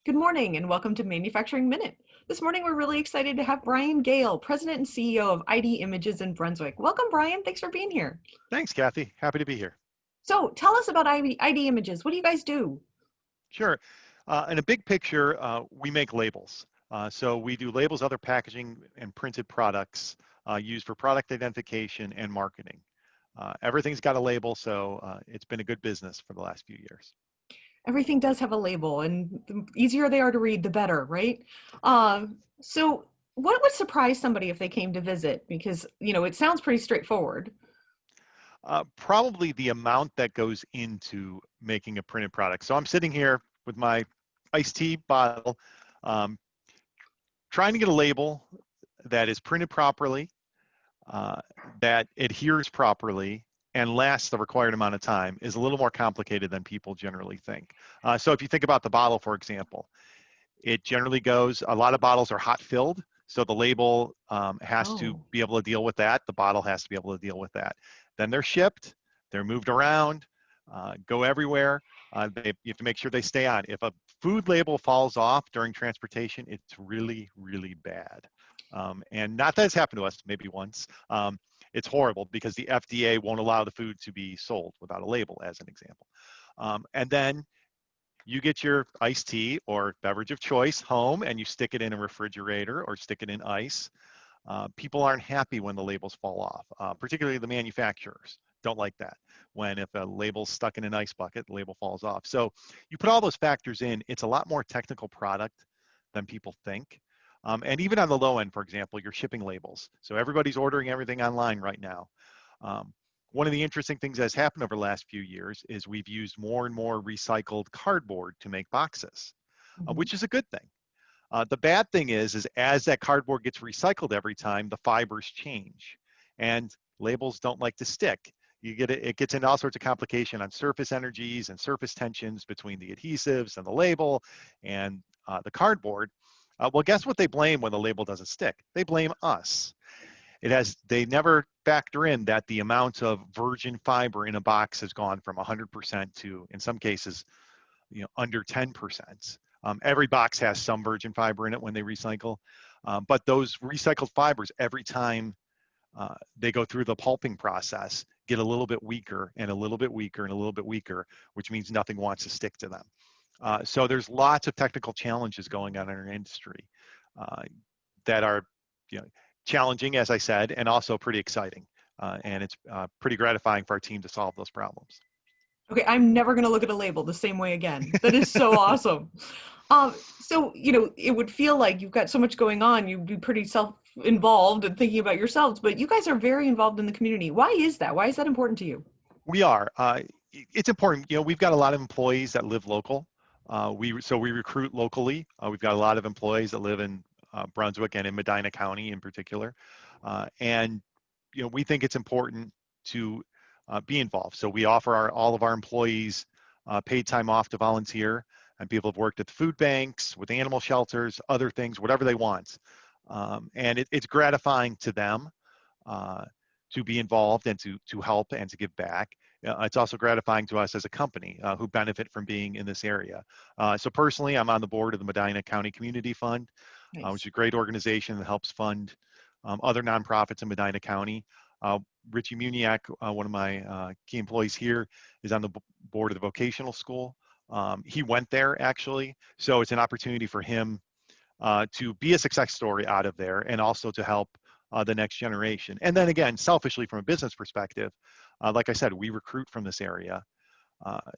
Good morning and welcome to Manufacturing Minute. This morning we're really excited to have Brian Gale, President and CEO of ID Images in Brunswick. Welcome, Brian. Thanks for being here. Thanks, Kathy. Happy to be here. So tell us about ID Images. What do you guys do? Sure. In a big picture, we make labels. So we do labels, other packaging, and printed products used for product identification and marketing. Everything's got a label, so it's been a good business for the last few years. Everything does have a label, and the easier they are to read, the better, right? So what would surprise somebody if they came to visit? Because, it sounds pretty straightforward. Probably the amount that goes into making a printed product. So I'm sitting here with my iced tea bottle, um, trying to get a label that is printed properly, uh, that adheres properly, and lasts the required amount of time is a little more complicated than people generally think. So if you think about the bottle, for example, it generally goes, a lot of bottles are hot filled, so the label has to Oh, be able to deal with that. The bottle has to be able to deal with that. Then they're shipped, they're moved around, go everywhere. You have to make sure they stay on. If a food label falls off during transportation, it's really, really bad. And not that it's happened to us, maybe once. It's horrible because the FDA won't allow the food to be sold without a label, as an example. And then you get your iced tea or beverage of choice home and you stick it in a refrigerator or stick it in ice. People aren't happy when the labels fall off, particularly the manufacturers don't like that. When if a label's stuck in an ice bucket, the label falls off. So you put all those factors in, it's a lot more technical product than people think. And even on the low end, for example, your shipping labels. So everybody's ordering everything online right now. Um, One of the interesting things that's happened over the last few years is we've used more and more recycled cardboard to make boxes, mhm. which is a good thing. The bad thing is as that cardboard gets recycled every time, the fibers change, and labels don't like to stick. It gets into all sorts of complication on surface energies and surface tensions between the adhesives and the label and the cardboard. Well, guess what they blame when the label doesn't stick? They blame us. They never factor in that the amount of virgin fiber in a box has gone from 100% to, in some cases, under 10%. Every box has some virgin fiber in it when they recycle, but those recycled fibers, every time they go through the pulping process, get a little bit weaker and a little bit weaker and a little bit weaker, which means nothing wants to stick to them. So there's lots of technical challenges going on in our industry uh, that are, you know, challenging, as I said, and also pretty exciting. And it's pretty gratifying for our team to solve those problems. Okay, I'm never going to look at a label the same way again. That is so awesome. So, it would feel like you've got so much going on. You'd be pretty self-involved and thinking about yourselves, but you guys are very involved in the community. Why is that? Why is that important to you? We are. It's important. We've got a lot of employees that live local. So we recruit locally. We've got a lot of employees that live in Brunswick and in Medina County in particular. And we think it's important to be involved. So we offer all of our employees paid time off to volunteer, and people have worked at the food banks, with animal shelters, other things, whatever they want. And it's gratifying to them to be involved and to help and to give back. It's also gratifying to us as a company who benefit from being in this area. So personally, I'm on the board of the Medina County Community Fund, which Nice. is a great organization that helps fund other nonprofits in Medina County. Richie Muniak, one of my key employees here, is on the board of the vocational school. He went there actually, so it's an opportunity for him to be a success story out of there and also to help the next generation. And then again, selfishly from a business perspective, like I said, we recruit from this area.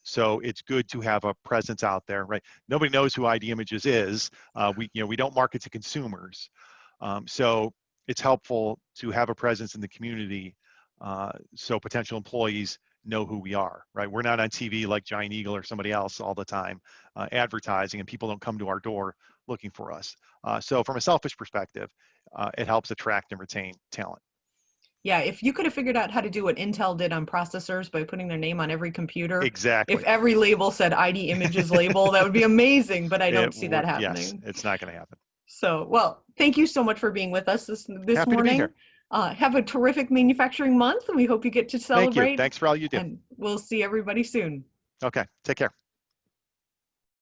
So it's good to have a presence out there, right? Nobody knows who ID Images is. We don't market to consumers. So it's helpful to have a presence in the community so potential employees know who we are, right? We're not on TV like Giant Eagle or somebody else all the time advertising, and people don't come to our door looking for us. So from a selfish perspective, it helps attract and retain talent. Yeah, if you could have figured out how to do what Intel did on processors by putting their name on every computer, if Exactly. every label said ID Images label, that would be amazing, but I don't see that Yes, happening. it's not going to happen. So, well, thank you so much for being with us this Happy to be here. morning. Have a terrific manufacturing month, and we hope you get to Thank you. celebrate, Thanks for all you do. and we'll see everybody soon. Okay, take care.